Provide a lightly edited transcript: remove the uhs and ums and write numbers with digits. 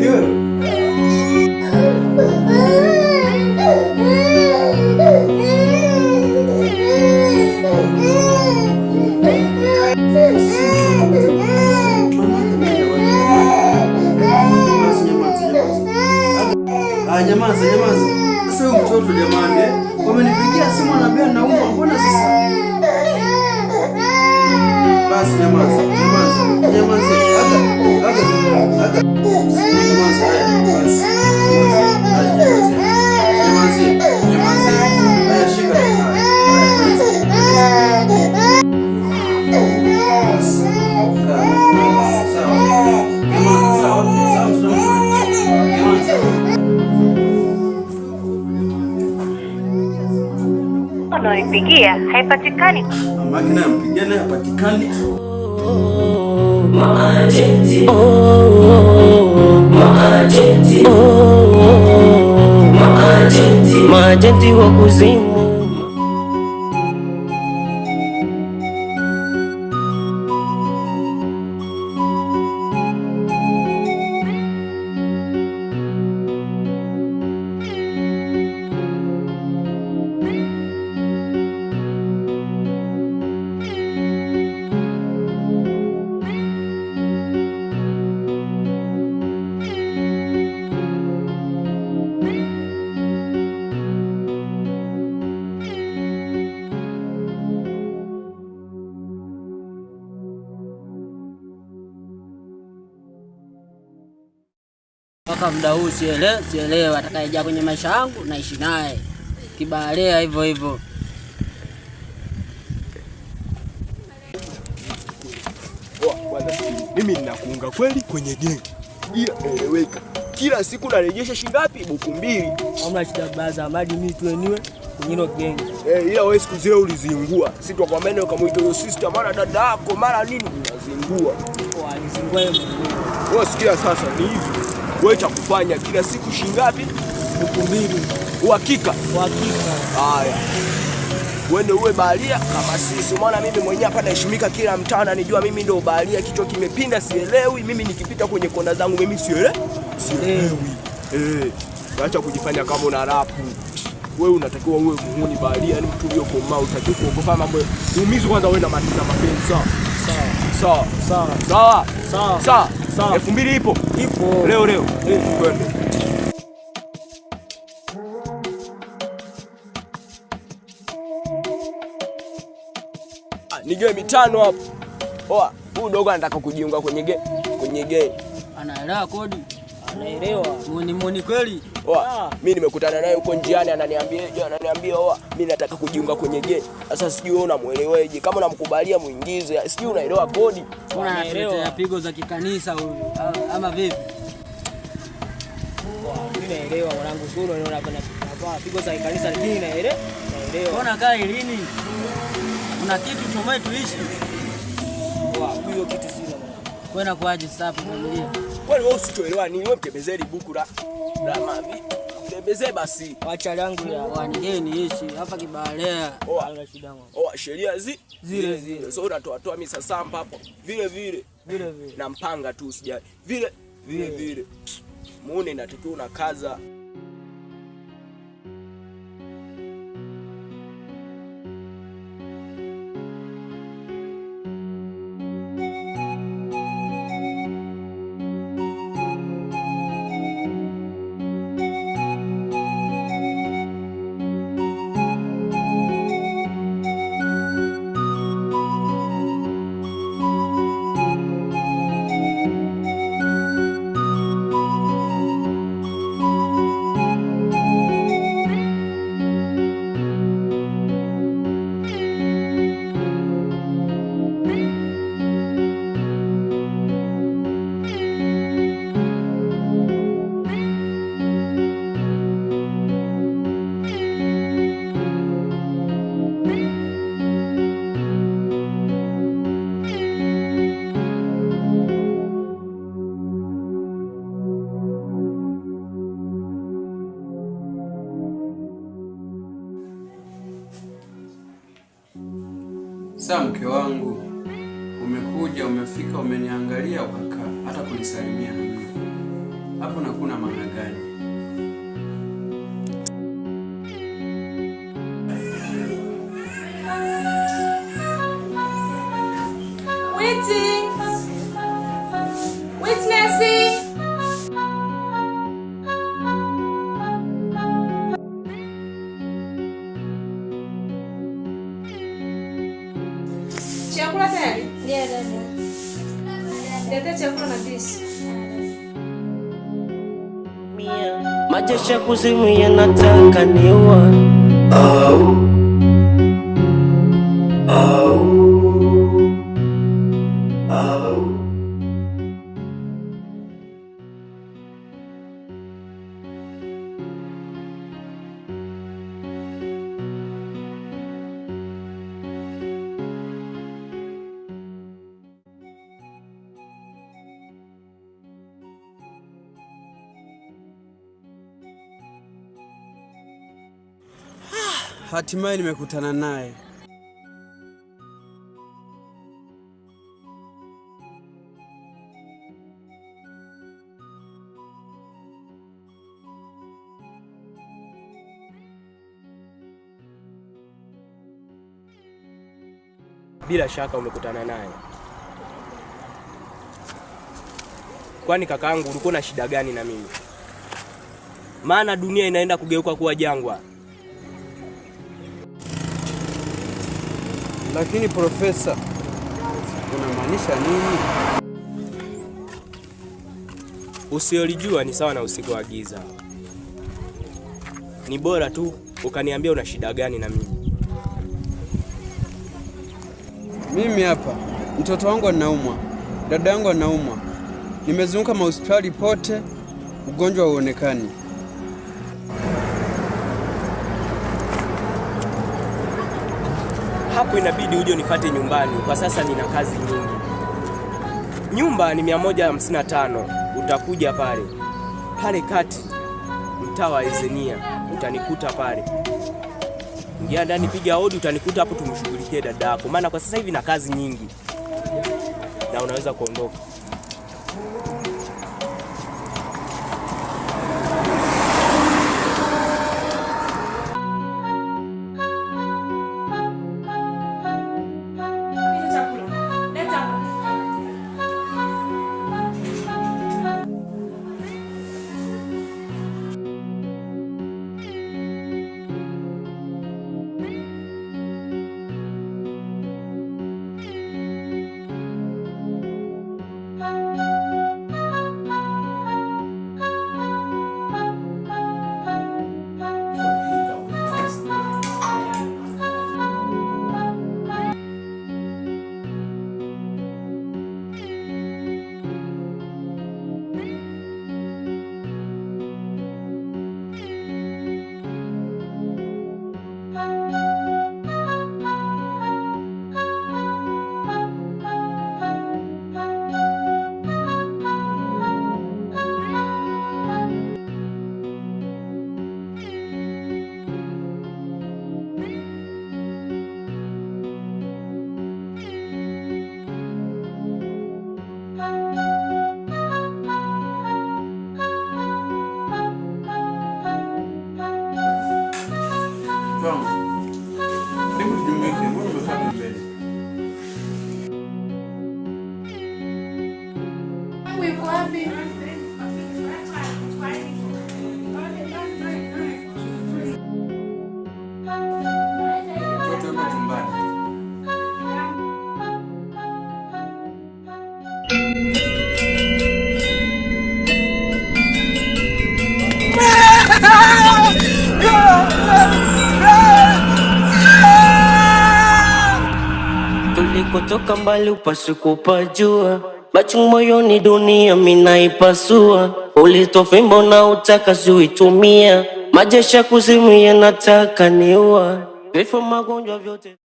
Nini wewe? Nyamaza. Sasa huyu mtoto jamani, wamenipigia simu anambia naumwa, mbona sasa? Basi nyamaza. Aga. Nyamaza basi. Nyamaza. Haya shika. Unaipigia haipatikani. Makina yampigia naye hapatikani. Maajenti wa kuzimu. Mpaka muda huu sielewi atakayejaa kwenye maisha yangu naishi naye. Kibalea hivyo. Mimi ninakuunga kweli kwenye gengi. Ila eleweka. Kila siku narejesha shingapi? Buku 2. Hamna shida baza maji mimi tu eniwe kwenye gengi. Ila wewe siku zile ulizingua. Si tu kwa maana ukamwita yo sister mara dada yako mara nini unazingua. Alizingua yeye. Wewe sikia sasa ni hivi. Wewe cha kufanya kila siku shingapi? Buku 2. Uhakika. Haya. Wewe uwe baharia kama sisi. Umeona mimi mwenyewe hapa naheshimika kila mtaa ananijua mimi ndio baharia, kichwa kimepinda sielewi. Mimi nikipita kwenye kona zangu mimi sielewi. Acha kujifanya kama una rapu. Wewe unatakiwa uwe muhuni baharia, ni mtu uliokomaa, utakiwa kuogopa mambo. Umizi kwanza wewe na mapenzi sawa. 2000 ipo. Leo. Twende. Nijue 5 hapo. Oa, huyu dogo anataka kujiunga kwenye game. Anaelewa kodi. Anaelewa. Muoni kweli? Oa, mimi nimekutana naye huko njiani ananiambia oa, mimi nataka kujiunga kwenye game. Sasa sijui wewe unamuelewaje? Kama unamkubalia muingize, sijui unaelewa kodi. Unaelewa pigo za kikanisa huyu. Ama vipi? Mimi naelewa mwanangu, sio unaona hapa pigo za kikanisa lakini naelewa. Mbona kaa lini? Kuna kitu tumoe tuishi. Hiyo kitu sina mwanangu. Kwenda kwaje sasa familia? Kwani wewe usitoelewa nini? Wewe mtembezee buku la mami. Mtembezee basi. Acha langu ya wanigeni ishi hapa Kibalea. Haina shida mama. Sheria zile. So unatoa mimi sasa hapo. Vile. Na mpanga tu usijali. Vile. Muone inatakiwa unakaza. Sasa mke wangu, umekuja, umefika, umeniangalia ukakaa, hata kunisalimia hamna. Hapo na kuna maana gani? Chakula tayari? Ndio dada. Leta chakula na pisi. Majeshi ya kuzimu yanataka niua. Hatimaye nimekutana naye. Bila shaka umekutana naye. Kwani kakaangu ulikuwa na shida gani na mimi? Maana dunia inaenda kugeuka kuwa jangwa. Lakini Profesa, unamaanisha nini? Usiolijua ni sawa na usiku wa giza. Ni bora tu ukaniambia una shida gani na mimi. Mimi hapa, mtoto wangu anaumwa, dada yangu anaumwa. Nimezunguka mahospitali pote, ugonjwa hauonekani. Hapo inabidi uje unifuate nyumbani. Kwa sasa nina kazi nyingi. Nyumba ni 155. Utakuja pale kati mtaa wa Ezenia, utanikuta pale. Ingia ndani, piga hodi, utanikuta hapo. Tumshughulikie dada yako, maana kwa sasa hivi na kazi nyingi na unaweza kuondoka. Tulikotoka mbali upaswi kupajua, machungu moyoni dunia minaipasua. Ulitoa fimbo na utaka zuitumia, majeshi ya kuzimu yanataka niua. Vifo magonjwa vyote